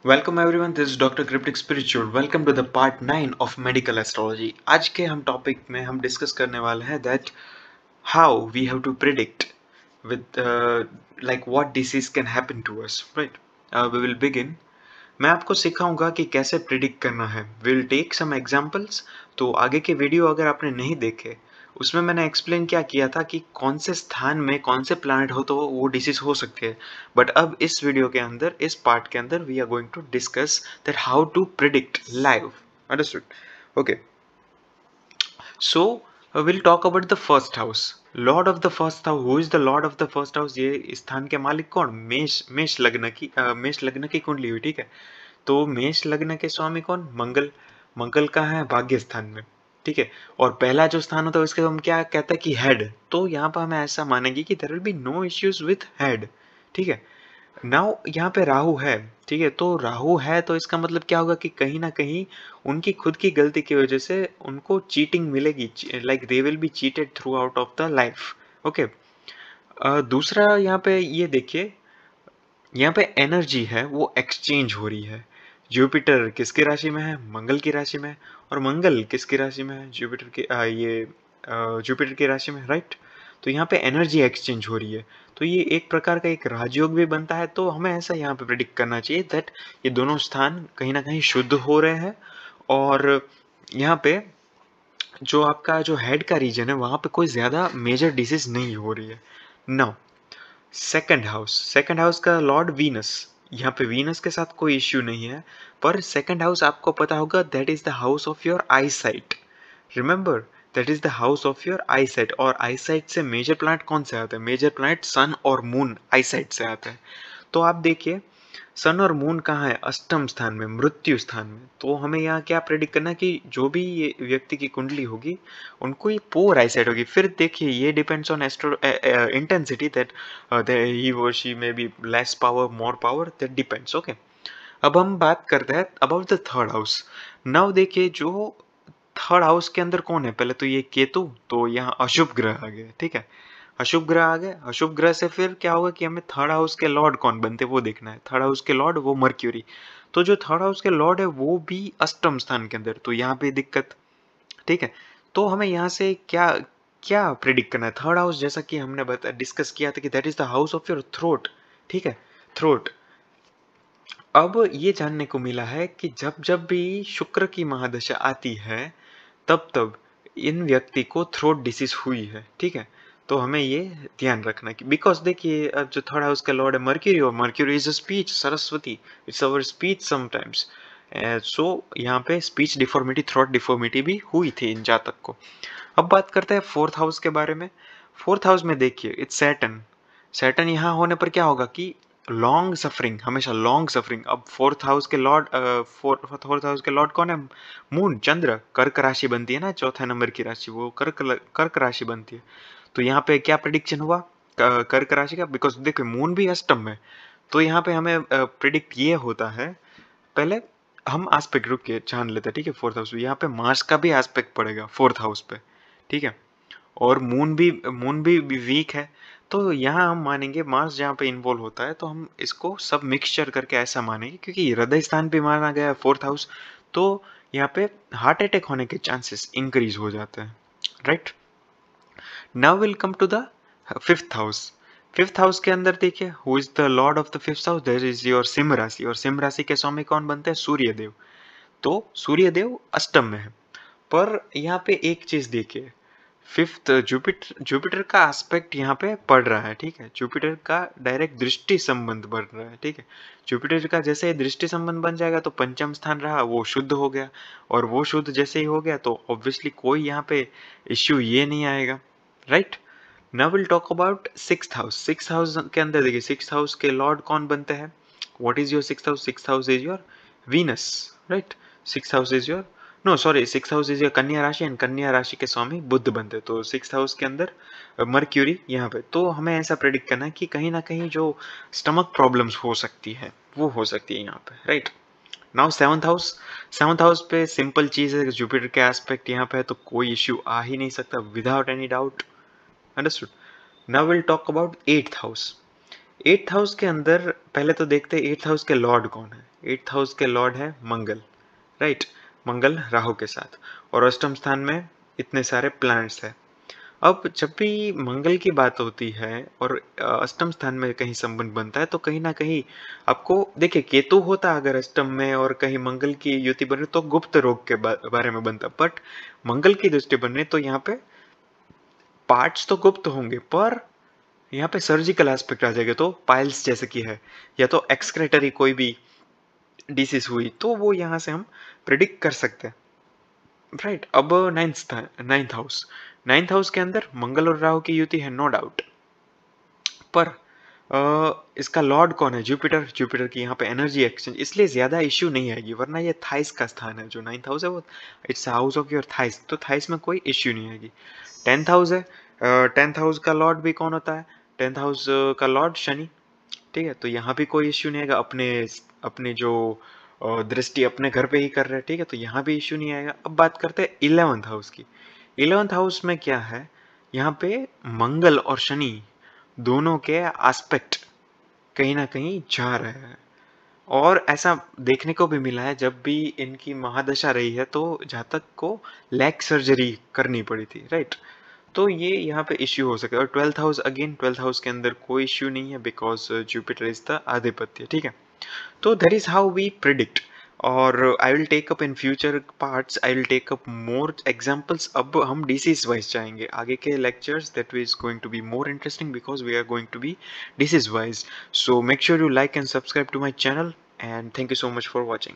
Welcome everyone, this is doctor cryptic spiritual. Welcome to the part 9 of medical astrology. आज के हम topic में हम डिस्कस करने वाले हैं that how we have to predict with like what disease can happen to us, right. We will begin. मैं आपको सिखाऊंगा कि कैसे प्रिडिक्ट करना है। Will take some examples. तो आगे के वीडियो अगर आपने नहीं देखे, उसमें मैंने एक्सप्लेन क्या किया था कि कौन से स्थान में कौन से प्लैनेट हो तो वो डिसीज हो सकती है। बट अब इस वीडियो के अंदर, इस पार्ट के अंदर, we are going to discuss that how to predict live. Understood? Okay, so will talk about the first house. Lord of the first house, who is the lord of the first house? ये स्थान के मालिक कौन? मेष। मेष लग्न की कुंडली हुई, ठीक है। तो मेष लग्न के स्वामी कौन? मंगल। मंगल कहाँ है? भाग्य स्थान में, ठीक है। और पहला जो स्थान होता है उसके हम क्या कहते हैं कि हेड। तो यहाँ पर हमें ऐसा मानेंगे कि there will be no issues with head, ठीक है। नाउ यहाँ पे राहु है, ठीक है। तो राहु है तो इसका मतलब क्या होगा कि कहीं ना कहीं उनकी खुद की गलती की वजह से उनको चीटिंग मिलेगी, like they will be cheated through out of the life. Okay. दूसरा यहाँ पे ये देखिए, यहाँ पे एनर्जी है वो एक्सचेंज हो रही है। जुपिटर किसकी राशि में है? मंगल की राशि में। और मंगल किसकी राशि में है? जुपिटर की जुपिटर की राशि में, राइट। तो यहाँ पे एनर्जी एक्सचेंज हो रही है। तो ये एक प्रकार का एक राजयोग भी बनता है। तो हमें ऐसा यहाँ पे प्रिडिक्ट करना चाहिए दैट ये दोनों स्थान कहीं ना कहीं शुद्ध हो रहे हैं। और यहाँ पे जो आपका जो हेड का रीजन है वहां पे कोई ज्यादा मेजर डिसीज नहीं हो रही है। नाउ सेकंड हाउस का लॉर्ड वीनस। यहाँ पे वीनस के साथ कोई इश्यू नहीं है। पर सेकंड हाउस आपको पता होगा that is the house of your I site. Remember, that is the house of your I site. और आई साइट से मेजर प्लैनेट कौन से आते हैं? मेजर प्लैनेट सन और मून आई साइट से आते हैं। तो आप देखिए, सन और मून कहाँ है? अष्टम स्थान में, मृत्यु स्थान में। तो हमें यहाँ क्या प्रेडिक्ट करना है कि जो भी ये व्यक्ति की कुंडली होगी उनको ये पोर आईसाइट होगी। फिर देखिए, ये depends on astro intensity that he और she may be less power, more power, that depends. Okay. अब हम बात करते हैं about the third house. Now देखिए, जो थर्ड हाउस के अंदर कौन है? पहले तो ये केतु। तो यहाँ अशुभ ग्रह आ गए, ठीक है। अशुभ ग्रह आ गए। अशुभ ग्रह से फिर क्या होगा कि हमें थर्ड हाउस के लॉर्ड कौन बनते हैं वो देखना है। थर्ड हाउस के लॉर्ड वो मर्क्यूरी। तो जो थर्ड हाउस के लॉर्ड है वो भी अष्टम स्थान के अंदर। तो यहाँ पे दिक्कत, ठीक है। तो हमें यहाँ से क्या क्या प्रिडिक्ट करना है? थर्ड हाउस जैसा कि हमने डिस्कस किया था कि that is the house of your throat, ठीक है। थ्रोट। अब ये जानने को मिला है कि जब जब भी शुक्र की महादशा आती है तब तब इन व्यक्ति को थ्रोट डिसीज हुई है, ठीक है। तो हमें ये ध्यान रखना है कि बिकॉज देखिए, अब जो थर्ड हाउस का लॉर्ड है मर्क्यूरी, और Mercury is a speech Saraswati, it's our speech sometimes. So यहाँ पे स्पीच डिफॉर्मिटी, थ्रोट डिफॉर्मिटी भी हुई थी इन जातक को। अब बात करते हैं फोर्थ हाउस के बारे में। फोर्थ हाउस में देखिए, इट्स सैटर्न। सैटर्न यहाँ होने पर क्या होगा कि लॉन्ग सफरिंग, हमेशा लॉन्ग सफरिंग। अब फोर्थ हाउस के लॉर्ड फोर्थ हाउस के लॉर्ड कौन है? मून, चंद्र। कर्क राशि बनती है ना, चौथा नंबर की राशि वो कर्क राशि बनती है। तो यहाँ पे क्या प्रिडिक्शन हुआ कर्क राशि का? बिकॉज देखो, मून भी अष्टम में। तो यहाँ पे हमें प्रिडिक्ट ये होता है, पहले हम एस्पेक्ट रुक के जान लेते हैं, ठीक है। फोर्थ हाउस, यहाँ पे मार्स का भी एस्पेक्ट पड़ेगा फोर्थ हाउस पे, ठीक है। और मून भी वीक है। तो यहाँ हम मानेंगे मार्स जहाँ पे इन्वॉल्व होता है, तो हम इसको सब मिक्सचर करके ऐसा मानेंगे, क्योंकि हृदय स्थान पे माना गया है फोर्थ हाउस। तो यहाँ पे हार्ट अटैक होने के चांसेस इंक्रीज हो जाते हैं, right. Now will come to the fifth house. Fifth house के अंदर देखिए, who is the lord of the fifth house? That is your सिंह राशि। और सिंह राशि के स्वामी कौन बनते हैं? सूर्यदेव। तो सूर्यदेव अष्टम में है। पर यहाँ पे एक चीज देखिए, फिफ्थ जुपिटर, जुपिटर का एस्पेक्ट यहाँ पे पड़ रहा है, ठीक है। जुपिटर का डायरेक्ट दृष्टि संबंध बढ़ रहा है, ठीक है। जुपिटर का जैसे ही दृष्टि संबंध बन जाएगा तो पंचम स्थान रहा वो शुद्ध हो गया। और वो शुद्ध जैसे ही हो गया तो ऑब्वियसली कोई यहाँ पे इश्यू ये नहीं आएगा, right. Now will talk about sixth house. Sixth house के अंदर देखिए, सिक्स्थ हाउस के लॉर्ड कौन बनते हैं? What is your sixth house? Sixth house is your Venus, right. Sixth house is your, no sorry, six house is your कन्या राशि, and कन्या राशि के स्वामी बुध बनते। तो सिक्स हाउस के अंदर मर्क्यूरी यहाँ पे। तो हमें ऐसा प्रेडिक्ट करना है कि कहीं ना कहीं जो स्टमक प्रॉब्लम्स हो सकती है वो हो सकती है यहाँ पे, right. Now seventh house. Seventh house पे सिंपल चीज है, जुपिटर के एस्पेक्ट यहाँ पे है तो कोई इश्यू आ ही नहीं सकता without any doubt. Understood? Now will talk about eighth house. Eighth house के अंदर पहले तो देखते हैं एट्थ हाउस के लॉर्ड कौन है। एट्थ हाउस के लॉर्ड है मंगल, राइट। मंगल राहु के साथ, और अष्टम स्थान में इतने सारे प्लैनेट्स है। अब जब भी मंगल की बात होती है और अष्टम स्थान में कहीं संबंध बनता है तो कहीं ना कहीं आपको देखिए, केतु होता अगर अष्टम में और कहीं मंगल की युति बने तो गुप्त रोग के बारे में बनता, बट मंगल की दृष्टि बने तो यहाँ पे पार्ट्स तो गुप्त होंगे, पर यहाँ पे सर्जिकल एस्पेक्ट आ जाएगा, तो पाइल्स जैसे कि है, या तो एक्सक्रेटरी कोई भी डिसीज हुई तो वो यहाँ से हम प्रिडिक्ट कर सकते हैं, राइट। अब नाइन्थ हाउस, नाइन्थ हाउस के अंदर मंगल और राहु की युति है, नो डाउट, पर इसका लॉर्ड कौन है, जुपिटर। जुपिटर की यहाँ पे एनर्जी एक्सचेंज, इसलिए ज्यादा इश्यू नहीं आएगी, वरना ये थाइस का स्थान है, जो नाइन्थ हाउस है वो it's house of your thighs, तो थाइस में कोई इश्यू नहीं आएगी। टेंथ हाउस है, टेंथ हाउस का लॉर्ड भी कौन होता है, टेंथ हाउस का लॉर्ड शनि, ठीक है, तो यहाँ भी कोई इश्यू नहीं आएगा, अपने अपने जो दृष्टि अपने घर पे ही कर रहे हैं, ठीक है, तो यहाँ भी इश्यू नहीं आएगा। अब बात करते हैं इलेवंथ हाउस की। इलेवंथ हाउस में क्या है, यहाँ पे मंगल और शनि दोनों के एस्पेक्ट कहीं ना कहीं जा रहे हैं, और ऐसा देखने को भी मिला है जब भी इनकी महादशा रही है तो जातक को लेग सर्जरी करनी पड़ी थी, राइट। तो ये यहाँ पे इश्यू हो सकता है। और twelfth house, again twelfth house के अंदर कोई इश्यू नहीं है, बिकॉज जुपिटर इज द आधिपत्य, ठीक है। तो that is how we predict, और I will take up in future parts, I will take up more examples. अब हम डिसीज वाइज जाएंगे आगे के lectures, that is going to be more interesting because we are going to be disease wise. So make sure you like and subscribe to my channel, and thank you so much for watching.